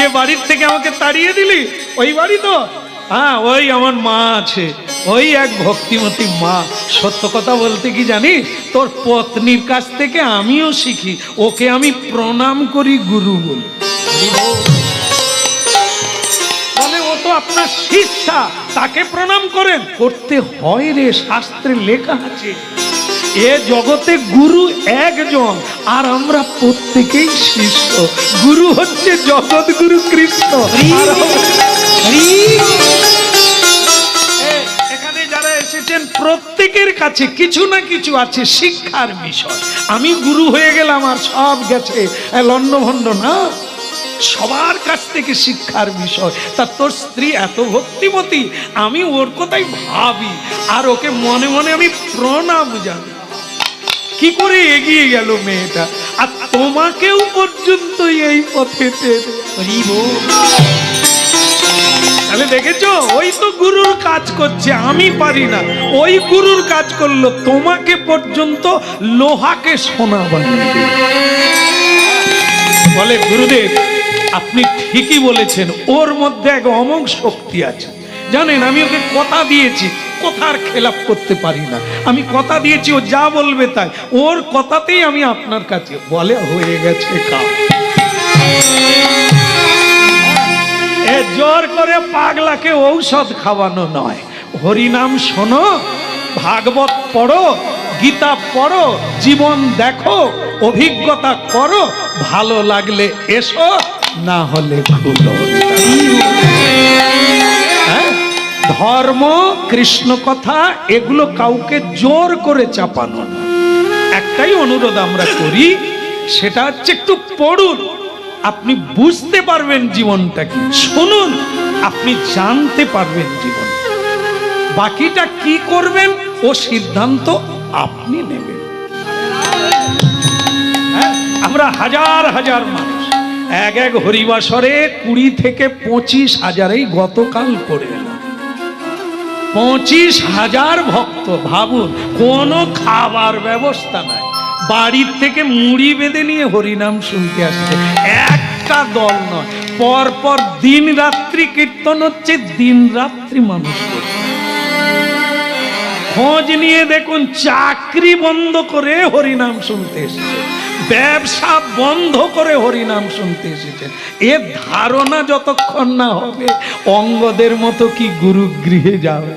যে বাড়ির থেকে আমাকে তাড়িয়ে দিলি, ওই বাড়ি তো? হ্যাঁ, ওই আমার মা আছে, ওই এক ভক্তিমতী মা। সত্য কথা বলতে কি জানিস, তোর পত্নীর কাছ থেকে আমিও শিখি, ওকে আমি প্রণাম করি গুরু বলে। বলে ও তো আপনার শিষ্যা, তাকে প্রণাম করেন? করতে হয় রে, শাস্ত্রে লেখা আছে এ জগতে গুরু একজন, আর আমরা প্রত্যেকেই শিষ্য। গুরু হচ্ছে জগৎ গুরু কৃষ্ণ। এখানে যারা এসেছেন প্রত্যেকের কাছে কিছু না কিছু আছে শিক্ষার বিষয়। আমি গুরু হয়ে গেলাম আর সব গেছে লন্ডভন্ড না, সবার কাছ থেকে শিক্ষার বিষয়। তা তোর স্ত্রী এত ভক্তিমতী, আমি ওর কথাই ভাবি আর ওকে মনে মনে আমি প্রণাম জানাই। কি করে এগিয়ে গেল মেয়েটা, আর তোমাকেও পর্যন্ত এই পথে তাহলে দেখেছো, ওই তো গুরুর কাজ করছে, আমি পারি না, ওই গুরুর কাজ করলো, তোমাকে পর্যন্ত লোহাকে সোনা বানিয়ে দিল। বলে গুরুদেব আপনি ঠিকই বলেছেন, ওর মধ্যে এক অমোঘ শক্তি আছে। জানেন আমি ওকে কথা দিয়েছি, কথার খেলাপ করতে পারি না। আমি কথা দিয়েছি ও যা বলবে তাই, ওর কথাতেই আমি আপনার কাছে। বলে হয়ে গেছে কাজ। জোর করে পাগলাকে ঔষধ খাওয়ানো নয়। হরিনাম শোনো, ভাগবত পড়ো, গীতা পড়ো, জীবন দেখো, অভিজ্ঞতা করো, ভালো লাগলে এসো, না হলে ভুলো। ধর্ম, কৃষ্ণ কথা এগুলো কাউকে জোর করে চাপানো না। একটাই অনুরোধ আমরা করি, সেটা হচ্ছে একটু পড়ুন, আপনি বুঝতে পারবেন জীবনটা কি। শুনুন, আপনি জানতে পারবেন জীবন। বাকিটা কি করবেন ও সিদ্ধান্ত আপনি নেবেন। আমরা হাজার হাজার মানুষ এক এক হরিবাসরে 20 থেকে 25,000 গতকাল করে এলাম। 25,000 ভক্ত, ভাবুন, কোনো খাবার ব্যবস্থা নাই, বাড়ির থেকে মুড়ি বেঁধে নিয়ে হরিনাম শুনতে আসছে। একটা দল নয়, পর পর দিন রাত্রি কীর্তন হচ্ছে, দিন রাত্রি মানুষ করছে। খোঁজ নিয়ে দেখুন, চাকরি বন্ধ করে হরিনাম শুনতে এসেছে, ব্যবসা বন্ধ করে হরিনাম শুনতে এসেছেন। এ ধারণা যতক্ষণ না হবে, অঙ্গদের মতো কি গুরু গৃহে যাবে?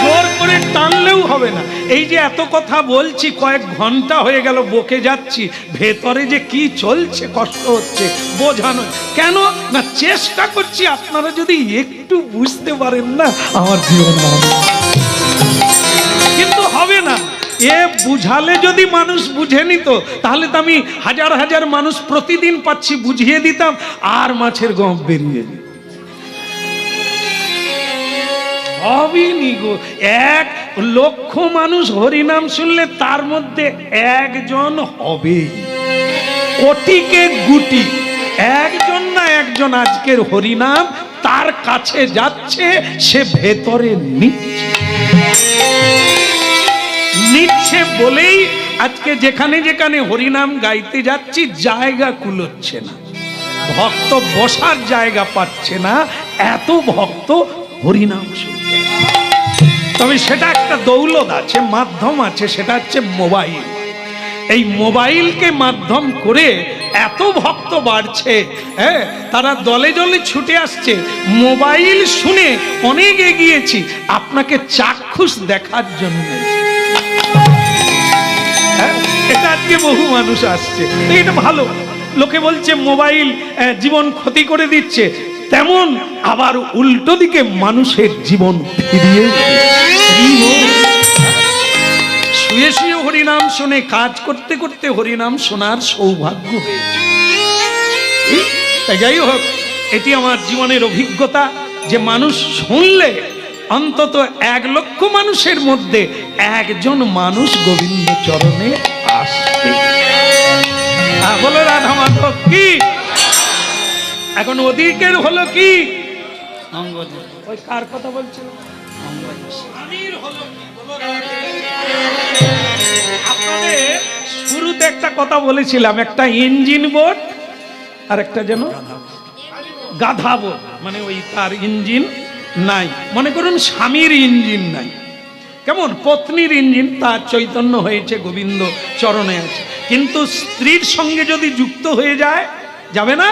জোর করে টানলেও হবে না। এই যে এত কথা বলছি, কয়েক ঘন্টা হয়ে গেল বকে যাচ্ছি, ভেতরে যে কি চলছে, কষ্ট হচ্ছে বোঝানো। কেন না, চেষ্টা করছি আপনারা যদি একটু বুঝতে পারেন না আমার জীবন। কিন্তু হবে না, এ বুঝালে যদি মানুষ বুঝে নিত, তাহলে তো আমি হাজার হাজার মানুষ প্রতিদিন পাচ্ছি, বুঝিয়ে দিতাম আর মাছের গম বেরিয়ে যেত। হবেনি গো। 1 লক্ষ মানুষ হরিনাম শুনলে তার মধ্যে একজন হবে। কোটিকে গুটি, একজন না একজন আজকের হরিনাম তার কাছে যাচ্ছে, সে ভেতরে নিচ্ছে বলেই আজকে যেখানে যেখানে হরিনাম গাইতে যাচ্ছি জায়গা কুলোচ্ছে না, ভক্ত বসার জায়গা পাচ্ছে না, এত ভক্ত হরিনাম শুনতে। তবে সেটা একটা দৌলত আছে, মাধ্যম আছে, সেটা হচ্ছে মোবাইল। এই মোবাইলকে মাধ্যম করে এত ভক্ত বাড়ছে, হ্যাঁ, তারা দলে দলে ছুটে আসছে। মোবাইল শুনে অনেক এগিয়েছি, আপনাকে চাক্ষুষ দেখার জন্য এটা আজকে বহু মানুষ আসছে। এটা ভালো। লোকে বলছে মোবাইল জীবন ক্ষতি করে দিচ্ছে, তেমন আবার উল্টো দিকে মানুষের জীবন ফিরিয়ে শুয়ে শুয়ে হরিনাম শুনে, কাজ করতে করতে হরিনাম শোনার সৌভাগ্য হয়েছে। যাই হোক, এটি আমার জীবনের অভিজ্ঞতা যে মানুষ শুনলে অন্তত 1 লক্ষ মানুষের মধ্যে একজন মানুষ গোবিন্দ চরণে আসবে। বলো রাধা মাধব কি। এখন ওদিকের হলো কি, ওই কার কথা বলছিল, আপনাদের শুরুতে একটা কথা বলেছিলাম, একটা ইঞ্জিন বোর্ড আর একটা যেন গাধাবো, মানে ওই তার ইঞ্জিন নাই। মনে করুন স্বামীর ইঞ্জিন নাই, কেমন পত্নীর ইঞ্জিন, তার চৈতন্য হয়েছে, গোবিন্দ চরণে আছে, কিন্তু স্ত্রীর সঙ্গে যদি যুক্ত হয়ে যায়, যাবে না?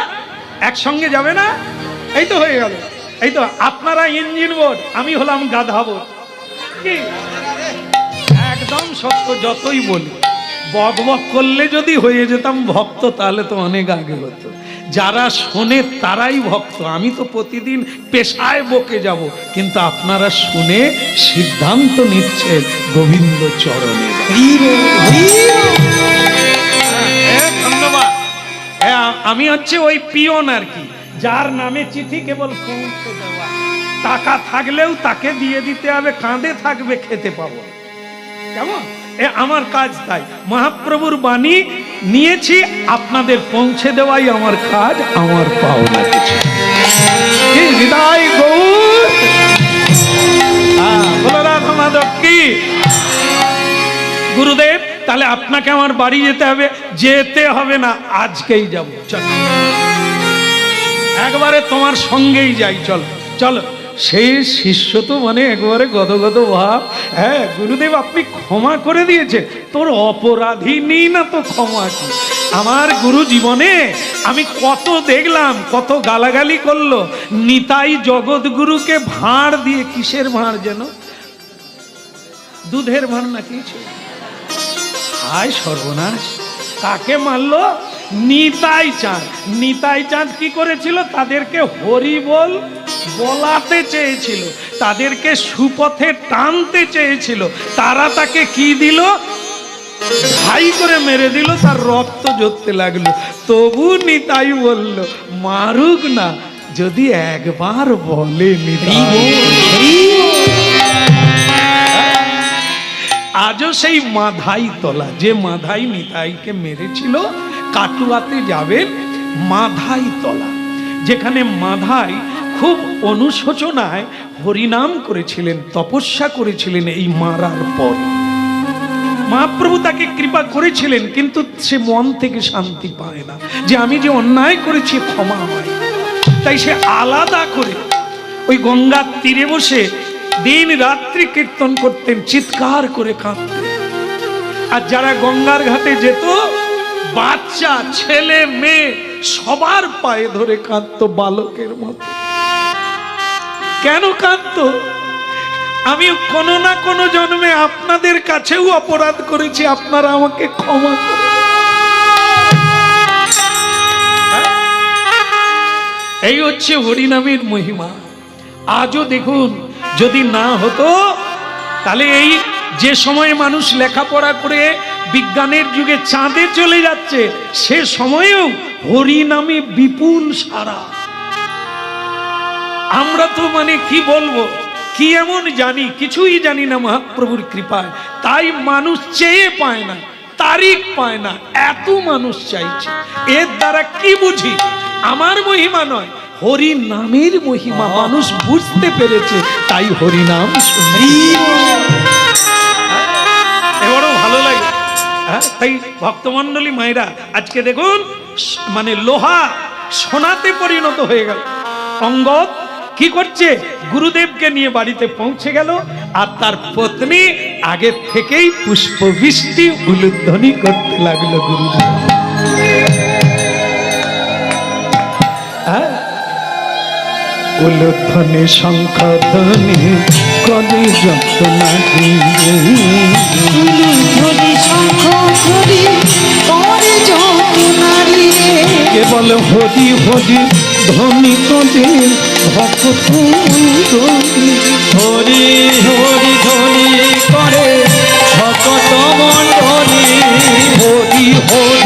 একসঙ্গে যাবে না? এই তো হয়ে গেল। এই তো আপনারা ইঞ্জিন বোর্ড, আমি হলাম গাধা বোর্ড। কি একদম সত্য, যতই বলি বক বক করলে যদি হয়ে যেতাম ভক্ত, তাহলে তো অনেক আগে হতো। যারা শোনে তারাই ভক্ত। আমি তো প্রতিদিন পেশায় বকে যাব, কিন্তু আপনারা শুনে সিদ্ধান্ত নিচ্ছেন গোবিন্দ চরণে। ধন্যবাদ। আমি হচ্ছে ওই পিয়ন আর কি, যার নামে চিঠি কেবল পৌঁছে দেওয়া। টাকা থাকলেও তাকে দিয়ে দিতে হবে, কাঁধে থাকবে খেতে পাবো, কেমন? আমার কাজ তাই। মহাপ্রভুর বাণী নিয়েছি, আপনাদের পৌঁছে দেওয়াই আমার কাজ, আমার পাওনা কিছু। হৃদয় গৌর বলো রাধা মাধব কি। গুরুদেব, তাহলে আপনাকে আমার বাড়ি যেতে হবে? যেতে হবে না, আজকেই যাবো। চল, একবারে তোমার সঙ্গেই যাই, চলো চলো। সেই শিষ্য তো মানে একবারে গদগদ ভাব। হ্যাঁ গুরুদেব, আপনি ক্ষমা করে দিয়েছেন, তোর অপরাধী নেই না তো ক্ষমা কি? আমার গুরু জীবনে আমি কত দেখলাম, কত গালাগালি করলো। নিতাই জগৎগুরুকে ভাঁড় দিয়ে, কিসের ভাঁড় যেন, দুধের ভাঁড় না কিছু, হায় সর্বনাশ, কাকে মারলো? নিতাই চাঁদ। নিতাই চাঁদ কি করেছিল? তাদেরকে হরি বল বলাতে চেয়েছিল, তাদেরকে সুপথে টানতে চেয়েছিল। তারা তাকে কি দিল? ভাই করে মেরে দিল, তার রক্ত ঝরতে লাগলো। তবু নিতাই বলল, মারুক না, যদি একবার বলে। নিতাই আজও সেই মাধাই তলা, যে মাধাই নিতাইকে মেরেছিল, কাটুয়াতে যাবেন মাধাই তলা, যেখানে মাধাই খুব অনুশোচনায় হরিনাম করেছিলেন, তপস্যা করেছিলেন। এই মারার পর মহাপ্রভু তাকে কৃপা করেছিলেন, কিন্তু সে মন থেকে শান্তি পায় না যে আমি যে অন্যায় করেছি ক্ষমা হয়। তাই সে আলাদা করে ওই গঙ্গার তীরে বসে দিন রাত্রি কীর্তন করতেন, চিৎকার করে কাঁদতেন। আর যারা গঙ্গার ঘাটে যেত, বাচ্চা ছেলে মেয়ে সবার পায়ে ধরে কাঁদতো বালকের মতো। কেন কাঁদতো? আমি কোনো না কোনো জন্মে আপনাদের কাছেও অপরাধ করেছি, আপনারা আমাকে ক্ষমা করুন। এই হচ্ছে হরিনামের মহিমা। আজও দেখুন, যদি না হতো তাহলে এই যে সময়ে মানুষ লেখাপড়া করে বিজ্ঞানের যুগে চাঁদে চলে যাচ্ছে, সে সময়েও হরিনামে বিপুল সারা। আমরা তো মানে কি বলবো, কি এমন জানি, কিছুই জানি না মহাপ্রভুর কৃপায়। তাই মানুষ চেয়ে পায় না, তারিখ পায় না, এত মানুষ চাইছে। এর দ্বারা কি বুঝি? আমার মহিমা নয়, হরি নামের মহিমা মানুষ বুঝতে পেরেছে, তাই হরি নাম শুনি। এবারও ভালো লাগে। তাই ভক্তমণ্ডলী মায়েরা, আজকে দেখুন মানে লোহা সোনাতে পরিণত হয়ে গেল। অঙ্গদ কি করছে? গুরুদেবকে নিয়ে বাড়িতে পৌঁছে গেল, আর তার পত্নী আগে থেকেই পুষ্পবৃষ্টি উলুধ্বনি করতে লাগলো গুরুদেব। উলুধ্বনি শঙ্খধ্বনি করে যন্ত্রণা দিয়ে, উলুধ্বনি শঙ্খধ্বনি করে যন্ত্রণা দিয়ে, কেবল হরি হরি ধ্বনি তোদের ভক্ত মণ্ডলী। হরি হরি ধ্বনি করে ভক্ত মণ্ডলী, হরি হরি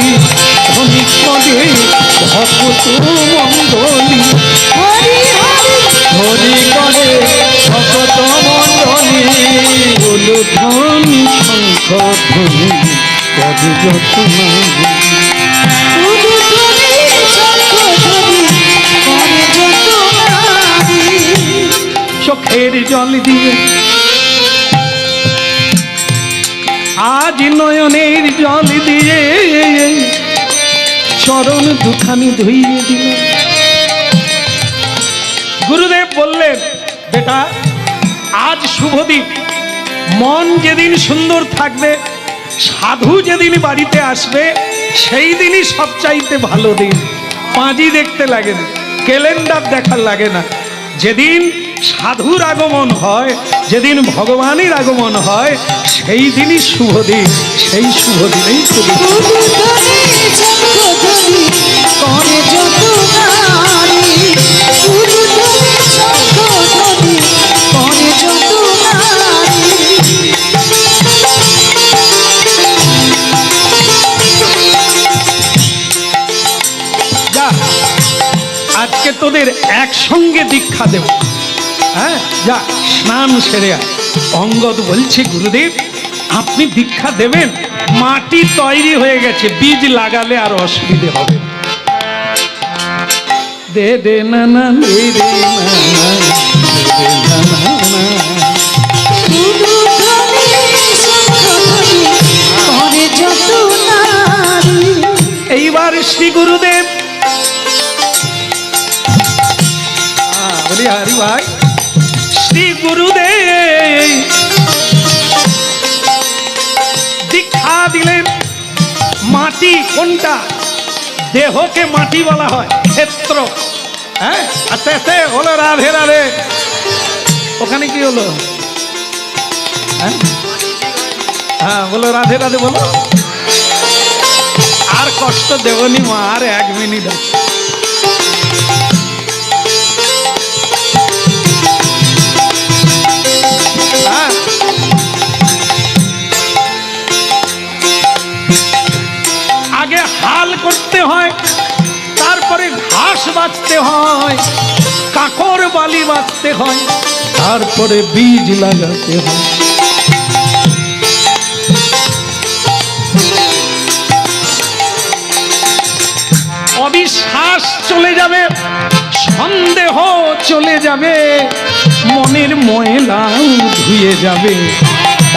ধ্বনি করে ভক্ত মণ্ডলী, হরি হরি করে ভক্ত মণ্ডলী। উলুধ্বনি শঙ্খধ্বনি করে যন্ত্রণা, চোখের জল দিয়ে আজ নয়নের জল দিয়ে চরণ দুখানি ধুইয়ে দিল। গুরুদেব বললেন, বেটা আজ শুভদিন, মন যেদিন সুন্দর থাকবে, সাধু যেদিন বাড়িতে আসবে, সেই দিনই সবচাইতে ভালো দিন। পাঁজি দেখতে লাগে না, ক্যালেন্ডার দেখার লাগে না। যেদিন সাধুর আগমন হয়, যেদিন ভগবানের আগমন হয়, সেই দিনই শুভ দিন। সেই শুভ দিনেই আজকে তোদের একসঙ্গে দীক্ষা দেব। হ্যাঁ, যা স্নান সেরে আয়। অঙ্গদ বলছে, গুরুদেব আপনি দীক্ষা দেবেন? মাটি তৈরি হয়ে গেছে, বীজ লাগালে আর অসুবিধে হবে। দে দে না না দে দে না না দে না না না। এইবার শ্রী গুরুদেব বলি, হরি ভাই, শ্রী গুরুদেব দীক্ষা দিলেন। মাটি কোনটা? দেহকে মাটি বলা হয়, ক্ষেত্র। হ্যাঁ, আস্তে আস্তে হলো, রাধে রাধে। ওখানে কি হলো? হ্যাঁ বলো, রাধে রাধে বলো। আর কষ্ট দেবনি মা, আর 1 মিনিট আছে। আগে হাল করতে হয়, তারপরে ঘাস বাঁচতে হয়, কাকর বালি বাঁচতে হয়, তারপরে বীজ লাগাতে হয়। অবিশ্বাস চলে যাবে, সন্দেহ চলে যাবে, মনের ময়লাও ধুয়ে যাবে।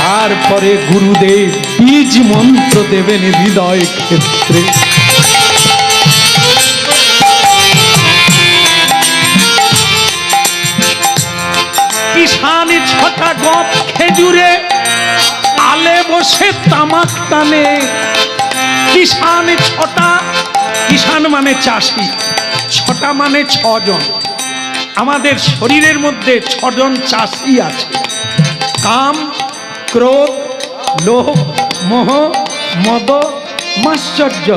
তারপরে গুরুদেব বীজ মন্ত্র দেবেন হৃদয় ক্ষেত্রে। কিষান 6টা গপ খেজুরে, আলে বসে তামাক টানে। কিষান 6টা, কিষান মানে চাষি, 6টা মানে 6 জন। আমাদের শরীরের মধ্যে 6 জন চাষি আছে। কাম, ক্রোধ, লোভ, মোহ, মদ, মাশ্চর্য।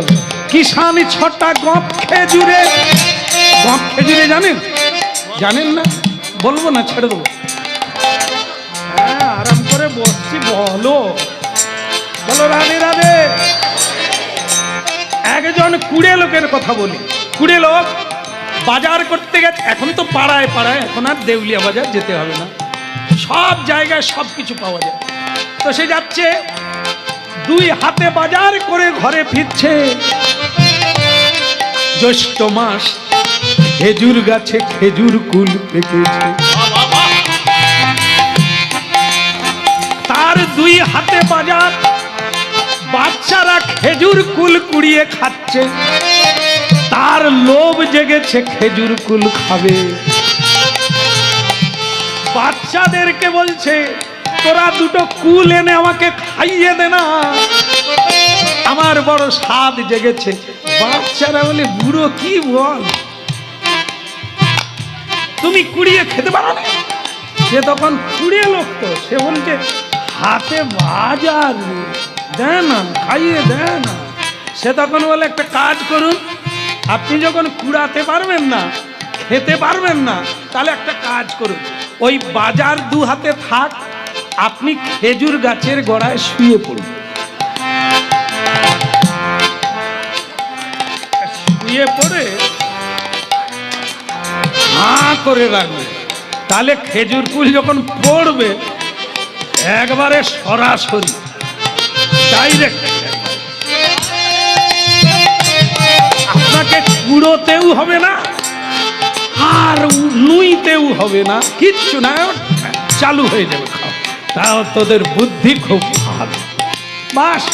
কিষান 6টা গপ খেজুরে। গপ খেজুরে জানেন? জানেন না? বলবো না, ছেড়ে দেবো। হ্যাঁ, আরাম করে বসছি, বলো বলো রাধে রাধে। একজন কুড়ে লোকের কথা বলি। কুড়ে লোক বাজার করতে গেছে। এখন তো পাড়ায় পাড়ায়, এখন আর দেউলিয়া বাজার যেতে হবে না, সব জায়গায় সব কিছু পাওয়া যায়। তো সে যাচ্ছে, 2 হাতে বাজার করে ঘরে ফিরছে। জ্যৈষ্ঠ মাস, খেজুর গাছে খেজুর কুল পেকেছে। তার 2 হাতে বাজার, বাচ্চারা খেজুর কুল কুড়িয়ে খাচ্ছে। তার লোভ জেগেছে, খেজুর কুল খাবে। বাচ্চাদেরকে বলছে, তোরা 2টো কুল এনে আমাকে খাইয়ে দে না, আমার বড় স্বাদ জেগেছে। বাচ্চারা বলে, বুড়ো কি বল, তুমি কুড়িয়ে খেতে পারো না? সে তখন কুড়িয়ে লোক, তো সে বলছে, হাতে বাজার দেন না, খাইয়ে দেন না। সে তখন বলে, একটা কাজ করুন, আপনি যখন কুড়াতে পারবেন না, খেতে পারবেন না, তাহলে একটা কাজ করুন, ওই বাজার 2 হাতে থাক, আপনি খেজুর গাছের গোড়ায় শুয়ে পড়ুন। শুয়ে পড়ে হাঁ করে রাখবে, তাহলে খেজুর কুল যখন পড়বে একবারে সরাসরি ডাইরেক্ট, আপনাকে কুড়োতেও হবে না আর নুইতেও হবে না, কিচ্ছু না, চালু হয়ে যাবে খাওয়া। তাও তোদের বুদ্ধি খুব ভালো, বাস।